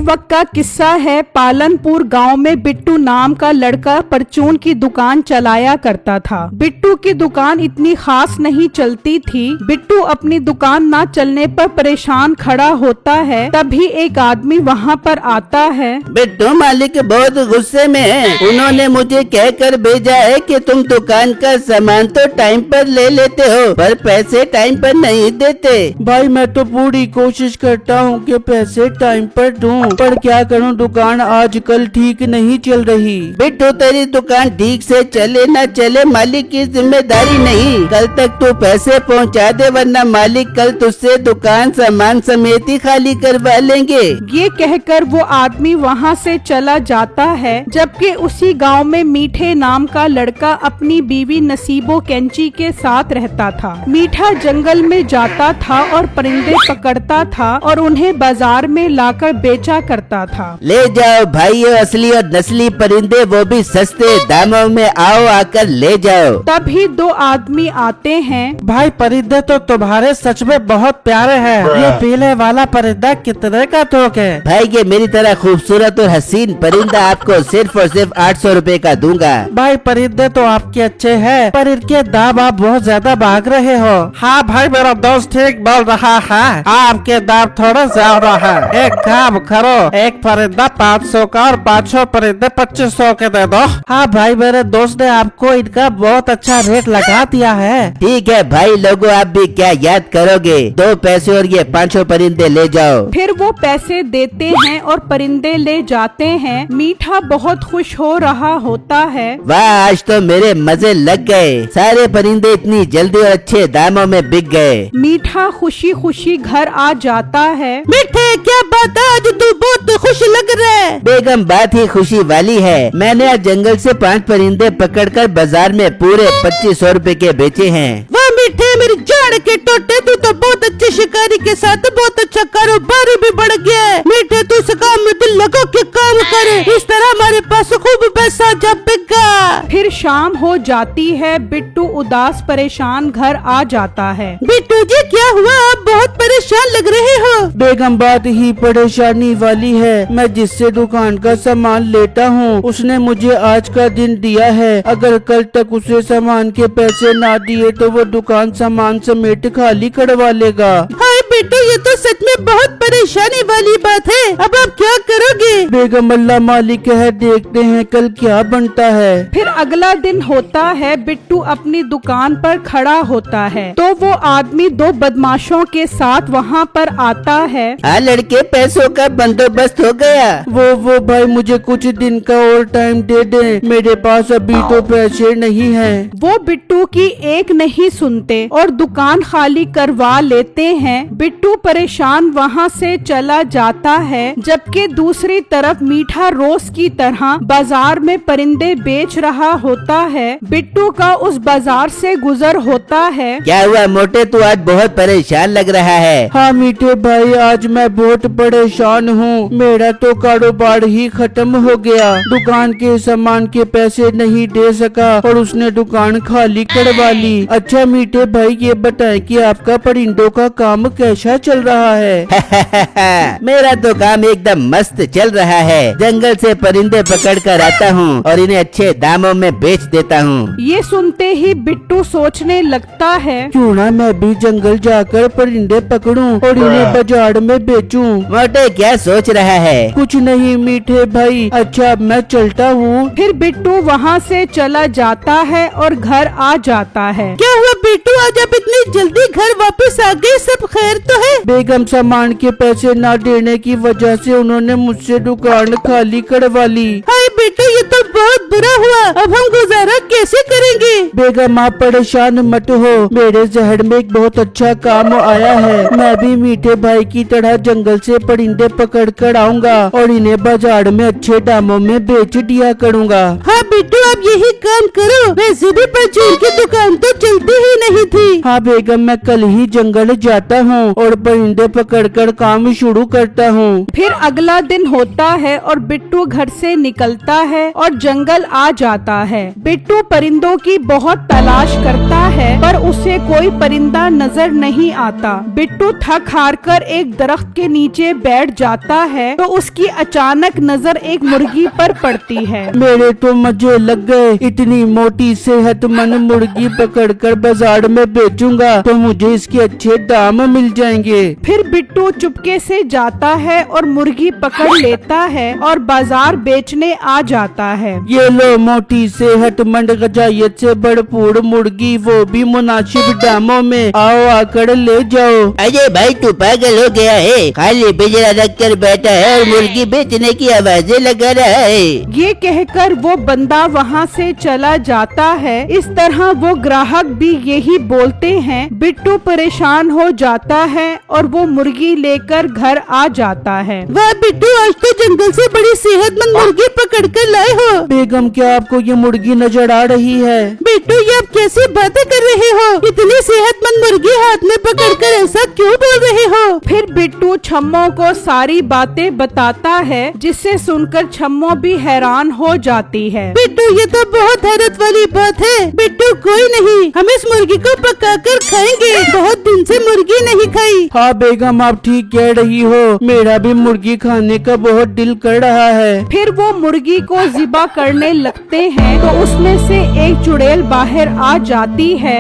वक्त का किस्सा है। पालनपुर गांव में बिट्टू नाम का लड़का परचून की दुकान चलाया करता था। बिट्टू की दुकान इतनी खास नहीं चलती थी। बिट्टू अपनी दुकान ना चलने पर परेशान खड़ा होता है। तभी एक आदमी वहां पर आता है। बिट्टू मालिक बहुत गुस्से में है। उन्होंने मुझे कहकर भेजा है कि तुम दुकान का सामान तो टाइम पर ले लेते हो, पर पैसे टाइम पर नहीं देते। भाई मैं तो पूरी कोशिश करता हूँ कि पैसे टाइम पर दूं, पर क्या करूँ, दुकान आजकल ठीक नहीं चल रही। बिट्टू तेरी दुकान ठीक से चले न चले मालिक की जिम्मेदारी नहीं। कल तक तू पैसे पहुँचा दे, वरना मालिक कल तुझसे दुकान सामान समेत ही खाली करवा लेंगे। ये कहकर वो आदमी वहाँ से चला जाता है। जबकि उसी गांव में मीठे नाम का लड़का अपनी बीवी नसीबो कैंची के साथ रहता था। मीठा जंगल में जाता था और परिंदे पकड़ता था और उन्हें बाजार में लाकर बेचा करता था। ले जाओ भाइयों, असली और नस्ली परिंदे, वो भी सस्ते दामों में, आओ आकर ले जाओ। तभी दो आदमी आते हैं। भाई परिंदे तो तुम्हारे सच में बहुत प्यारे हैं। ये पीले वाला परिंदा कितने का थोक है? भाई ये मेरी तरह खूबसूरत और हसीन परिंदा आपको सिर्फ और सिर्फ 800 रुपए का दूंगा। भाई परिंदे तो आपके अच्छे हैं, पर इनके दाम आप बहुत ज्यादा भाग रहे हो। हाँ भाई मेरा दोस्त ठीक बोल रहा है, आपके दाम थोड़ा ज्यादा है। एक काम करो, एक परिंदा 500 का और 500 परिंदे 2500 के दे दो। हाँ भाई मेरे दोस्त ने आपको इनका बहुत अच्छा रेट लगा दिया है। ठीक है भाई लोगों, आप भी क्या याद करोगे, 2 पैसे और ये 500 परिंदे ले जाओ। फिर वो पैसे देते हैं और परिंदे ले जाते हैं। मीठा बहुत खुश हो रहा होता है। वाह आज तो मेरे मजे लग गए, सारे परिंदे इतनी जल्दी और अच्छे दामों में बिक गए। मीठा खुशी खुशी घर आ जाता है। मीठे क्या बात है, आज तू बहुत खुश लग रहा है। बेगम बात ही खुशी वाली है। मैंने आज जंगल से 5 परिंदे पकड़कर बाजार में पूरे 2500 रुपए के बेचे हैं। वाह मीठे मेरी जान के टोटे, तू तो बहुत अच्छे शिकारी के साथ बहुत अच्छा कारोबार भी बढ़ गया है। मीठे तू इस काम में दिल लगा के काम करे, इस तरह हमारे पास खूब पैसा जमेगा। फिर शाम हो जाती है। बिट्टू उदास परेशान घर आ जाता है। बिट्टू जी क्या हुआ, आप बहुत परेशान लग रहे हो। बेगम बात ही परेशानी वाली है। मैं जिससे दुकान का सामान लेता हूँ उसने मुझे आज का दिन दिया है। अगर कल तक उसे सामान के पैसे ना दिए तो वो दुकान सामान समेत खाली करवा लेगा। हाय बिट्टू ये तो सच में बहुत परेशानी वाली बात है, अब आप क्या करोगे। बेगम अल्लाह मालिक है, देखते हैं कल क्या बनता है। फिर अगला दिन होता है। बिट्टू अपनी दुकान पर खड़ा होता है तो वो आदमी 2 बदमाशों के साथ वहाँ पर आता है। लड़के पैसों का बंदोबस्त हो गया। वो भाई मुझे कुछ दिन का और टाइम दे दे, मेरे पास अभी तो पैसे नहीं हैं। वो बिट्टू की एक नहीं सुनते और दुकान खाली करवा लेते हैं। बिट्टू परेशान वहाँ से चला जाता है। जबकि दूसरी तरफ मीठा रोज की तरह बाजार में परिंदे बेच रहा होता है। बिट्टू का उस बाजार से गुजर होता है। क्या हुआ मोटे, तू आज बहुत परेशान लग रहा है। हाँ मीठे भाई आज मैं बहुत परेशान हूँ, मेरा तो कारोबार ही खत्म हो गया। दुकान के सामान के पैसे नहीं दे सका और उसने दुकान खाली करवा ली। अच्छा मीठे भाई ये बताएं कि आपका परिंदों का काम कैसा चल रहा है। मेरा तो काम एकदम मस्त चल रहा है। जंगल से परिंदे पकड़ कर आता हूँ और इन्हें अच्छे दामों में बेच देता हूँ। ये सुनते ही बिट्टू सोचने लगता है, क्यों ना मैं भी जंगल जाकर परिंदे पकड़ूं और इन्हें बाजार में बेचूं। मोटे क्या सोच रहा है। कुछ नहीं मीठे भाई, अच्छा अब मैं चलता हूँ। फिर बिट्टू वहाँ से चला जाता है और घर आ जाता है। क्या हुआ बिट्टू, आज आप इतनी जल्दी घर वापस आ गए, सब खैर तो है। बेगम सामान के पैसे न देने की वजह से उन्होंने मुझसे दुकान खाली करवा ली। हाय बेटू ये तो बहुत बुरा हुआ, अब हम गुजारा कैसे करेंगे। बेगम आप परेशान मत हो, मेरे जहर में एक बहुत अच्छा काम आया है। मैं भी मीठे भाई की तरह जंगल से परिंदे पकड़ कर आऊंगा और इन्हें बाजार में अच्छे दामों में बेच दिया करूँगा। हाँ बिट्टू अब यही काम करो, वैसे भी परचून की दुकान तो चलती ही नहीं थी। हाँ बेगम, मैं कल ही जंगल जाता हूँ और परिंदे पकड़कर काम शुरू करता हूँ। फिर अगला दिन होता है और बिट्टू घर से निकलता है और जंगल आ जाता है। बिट्टू परिंदों की बहुत तलाश करता है पर उसे कोई परिंदा नजर नहीं आता। बिट्टू थक हार कर एक दरख्त के नीचे बैठ जाता है तो उसकी अचानक नजर एक मुर्गी पर पड़ती है। मेरे तो मजे लग गए, इतनी मोटी सेहतमंद मुर्गी पकड़कर बाजार में बेचूंगा तो मुझे इसके अच्छे दाम मिल जाएंगे। फिर बिट्टू चुपके से जाता है और मुर्गी पकड़ लेता है और बाजार बेचने आ जाता है। ये लो मोटी सेहतमंद गजाइत से भरपूर मुर्गी, वो भी मुनासिब दामों में, आओ आकर ले जाओ। अरे भाई तू पागल हो गया है, खाली बिजरा रख कर बैठा है और मुर्गी बेचने की आवाजें लगा रहा है। ये कहकर वो बंदा वहाँ से चला जाता है। इस तरह वो ग्राहक भी यही बोलते हैं। बिट्टू परेशान हो जाता है और वो मुर्गी लेकर घर आ जाता है। वाह बिट्टू, आज तो जंगल से बड़ी सेहतमंद मुर्गी पकड़ कर लाए हो। बेगम, क्या आपको ये मुर्गी नजर आ रही है? बिट्टू, ये आप कैसी बातें कर रहे हो? इतनी सेहतमंद मुर्गी हाथ में पकड़कर ऐसा क्यों बोल रहे हो? फिर बिट्टू छम्मो को सारी बातें बताता है जिससे सुनकर छम्मो भी हैरान हो जाती है। बिट्टू, ये तो बहुत हैरत वाली बात है। बिट्टू, कोई नहीं, हम इस मुर्गी को पकाकर खाएंगे, बहुत दिन से मुर्गी नहीं खाई। हाँ बेगम, आप ठीक कह रही हो, मेरा भी मुर्गी खाने का बहुत दिल कर रहा है। फिर वो मुर्गी को ज़िबा करने लगते हैं तो उसमें से एक चुड़ैल बाहर आ जाती है।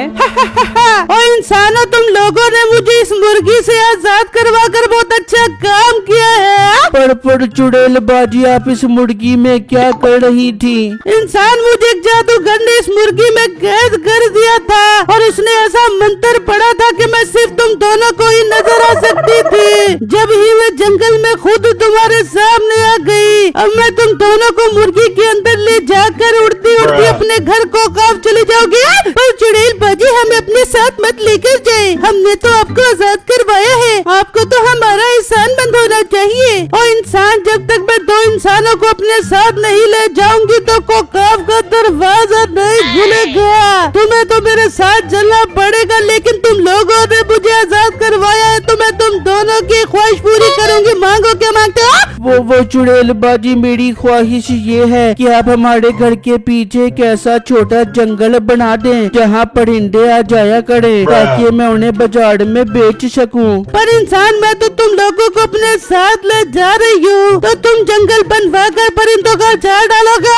और इंसानों, तुम लोगों ने मुझे इस मुर्गी से आजाद करवा कर बहुत अच्छा काम किया है। पर चुड़ैल बाजी, आप इस मुर्गी में क्या कर रही थी? इंसान, मुझे एक जादूगर ने इस मुर्गी में कैद कर दिया था और उसने ऐसा मंत्र पढ़ा था कि मैं सिर्फ तुम दोनों को ही नजर आ सकती थी। जब ही मैं जंगल में खुद तुम्हारे सामने आ गई, अब मैं तुम दोनों को मुर्गी के अंदर ले जाकर उड़ती उड़ती अपने घर को काफ चली जाओगी। पर चुड़ैल बाजी, हमें अपने साथ मत लेकर जाए, हमने तो आपको आजाद करवाया है, आपको तो हमारा एहसान मंद होना चाहिए। और इंसान, जब तक मैं दो इंसानों को अपने साथ नहीं ले जाऊंगी तो कोकाफ का दरवाजा नहीं खुलेगा। तुम्हें तो मेरे साथ चलना पड़ेगा, लेकिन तुम लोगों ने मुझे आजाद करवाया है तो मैं तुम दोनों की ख्वाहिश पूरी करूंगी। मांगो, क्या मांगते हो? वो चुड़ैल बाजी, मेरी ख्वाहिश ये है कि आप हमारे घर के पीछे एक ऐसा छोटा जंगल बना दें जहाँ परिंदे आ जाया करें ताकि मैं उन्हें बाजार में बेच सकूं। पर इंसान, मैं तो तुम लोगों को अपने साथ ले जा रही हूँ, तो तुम जंगल बनवा कर परिंदों का जाल डालोगे?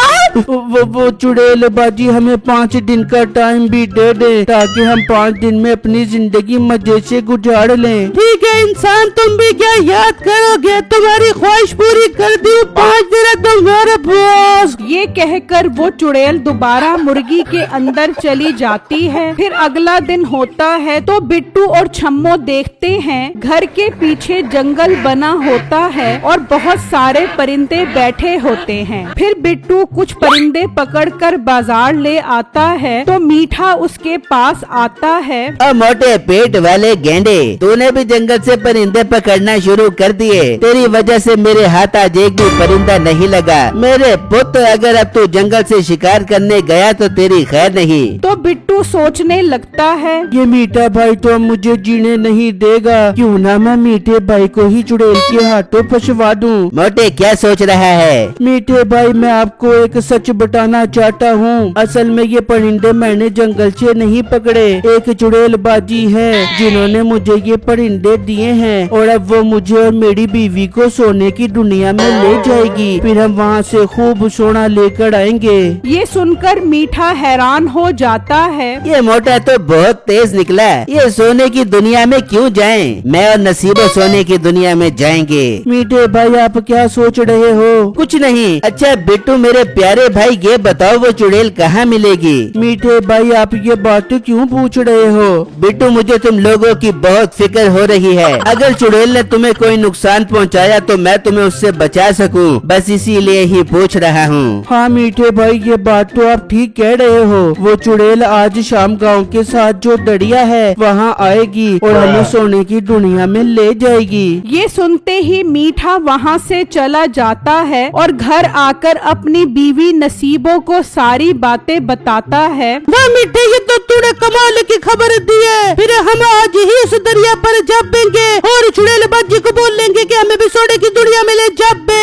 वो चुड़ैल बाजी, हमें 5 दिन का टाइम भी दे दे ताकि हम 5 दिन में अपनी जिंदगी मजे से गुजार लें। ठीक है इंसान, तुम भी क्या याद करोगे, तुम्हारी ख्वाहिश पूरी कर दी, 5 दिन तुम्हारे पास। ये कहकर वो चुड़ैल दोबारा मुर्गी के अंदर चली जाती है। फिर अगला दिन होता है तो बिट्टू और छम्मो देखते हैं घर के पीछे जंगल बना होता है और बहुत सारे परिंदे बैठे होते हैं। फिर बिट्टू कुछ परिंदे पकड़कर बाजार ले आता है तो मीठा उसके पास आता है। मोटे पेट वाले गेंडे, तूने भी जंगल से परिंदे पकड़ना शुरू कर दिए। तेरी वजह से मेरे हाथ आज एक भी परिंदा नहीं लगा। मेरे पुत्र, अगर अब तू जंगल से शिकार करने गया तो तेरी खैर नहीं। तो बिट्टू सोचने लगता है, ये मीठा भाई तो मुझे जीने नहीं देगा, क्यों ना मैं मीठे भाई को ही चुड़ैल के हाथों फंसवा दूं। मोटे, क्या सोच रहा है? मीठे भाई, मैं आपको एक सच बताना चाहता हूँ। असल में ये परिंदे मैंने जंगल से नहीं पकड़े, एक चुड़ैल बाजी है जिन्होंने मुझे ये परिंदे दिए हैं और अब वो मुझे और मेरी बीवी को सोने की दुनिया में ले जाएगी, फिर हम वहाँ से खूब सोना लेकर आएंगे। ये सुनकर मीठा हैरान हो जाता है। ये मोटा तो बहुत तेज निकला, ये सोने की दुनिया में क्यों जाएं? मैं और नसीबो सोने की दुनिया में जाएंगे। मीठे भाई, आप क्या सोच रहे हो? कुछ नहीं। अच्छा बिट्टू मेरे प्यारे भाई, ये बताओ वो चुड़ैल कहाँ मिलेगी? मीठे भाई, आप ये बात क्यों पूछ रहे हो? बिट्टू, मुझे तुम लोगों परिंदों की बहुत फिक्र हो रही है। अगर चुड़ैल ने तुम्हें कोई नुकसान पहुंचाया तो मैं तुम्हें उससे बचा सकूं, बस इसीलिए ही पूछ रहा हूँ। हाँ मीठे भाई, ये बात तो आप ठीक कह रहे हो। वो चुड़ैल आज शाम गांव के साथ जो दरिया है वहाँ आएगी और हमें सोने की दुनिया में ले जाएगी। ये सुनते ही मीठा वहाँ से चला जाता है और घर आकर अपनी बीवी नसीबों को सारी बातें बताता है। वाह मीठे, ये तो तूने कमाल की खबर दी है। फिर हम आज ही इस दरिया पर जापेंगे और चुड़ैल बाजी को बोल लेंगे कि हमें भी सोने की दुनिया में ले जापे।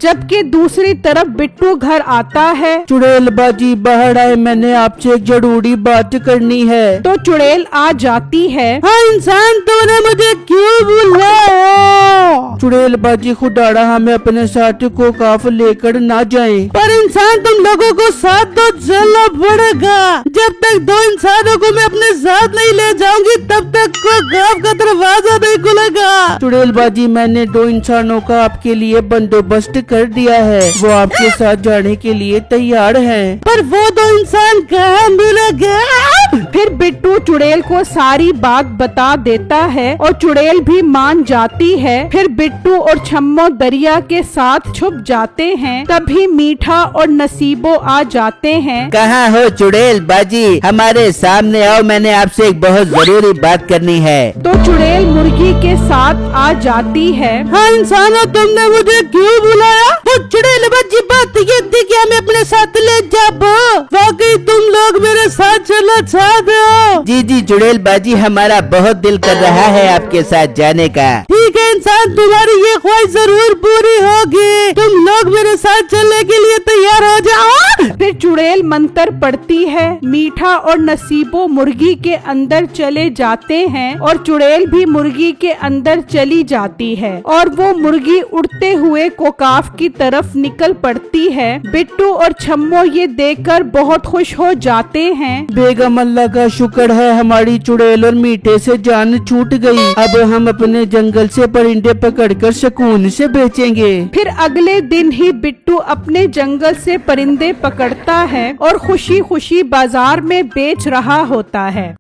जबकि दूसरी तरफ बिट्टू घर आता है। चुड़ैल बाजी बाहर आए, मैंने आपसे एक जरूरी बात करनी है। तो चुड़ैल आ जाती है। हाँ इंसान, तूने मुझे क्यों बुलाया? चुड़ैल बाजी खुदाड़ा हमें अपने साथ को काफ लेकर ना जाएं। पर इंसान, तुम लोगों को साथ तो चलना पड़ेगा। जब तक दो इंसानों को मैं अपने साथ नहीं ले जाऊंगी तब तक को गांव का दरवाजा नहीं खुलेगा। चुड़ैल बाजी, मैंने 2 इंसानों का आपके लिए बंदोबस्त कर दिया है, वो आपके साथ जाने के लिए तैयार हैं। पर वो 2 इंसान कहाँ मिलेगा? फिर बिट्टू चुड़ैल को सारी बात बता देता है और चुड़ैल भी मान जाती है। फिर बिट्टू और छम्मो दरिया के साथ छुप जाते हैं। तभी मीठा और नसीबो आ जाते हैं। कहाँ हो चुड़ैल बाजी, हमारे सामने आओ, मैंने आपसे एक बहुत जरूरी बात करनी है। तो चुड़ैल मुर्गी के साथ आ जाती है। हाँ इंसानों, तुमने मुझे क्यों बुलाया? वो चुड़ैल बाजी, बात ये थी कि हमें अपने साथ ले जाओ। वाकई तुम लोग मेरे साथ चलना चाहते हो? जी जी चुड़ैल बाजी, हमारा बहुत दिल कर रहा है आपके साथ जाने का। ठीक है इंसान, तुम्हारी ये ख्वाहिश जरूर पूरी होगी। तुम लोग मेरे साथ चलने के लिए तैयार हो जाओ। फिर चुड़ैल मंत्र पड़ती है। मीठा और नसीबो मुर्गी के अंदर चले जाते हैं और चुड़ैल भी मुर्गी के अंदर चली जाती है और वो मुर्गी उड़ते हुए कोकाफ की तरफ निकल पड़ती है। बिट्टू और छम्मो ये देखकर बहुत खुश हो जाते हैं। बेगम, अल्लाह का शुक्र है हमारी चुड़ैल और मीठे से जान छूट गई। अब हम अपने जंगल से परिंदे पकड़कर सुकून से बेचेंगे। फिर अगले दिन ही बिट्टू अपने जंगल से परिंदे पकड़ता है और खुशी खुशी बाजार में बेच रहा होता है।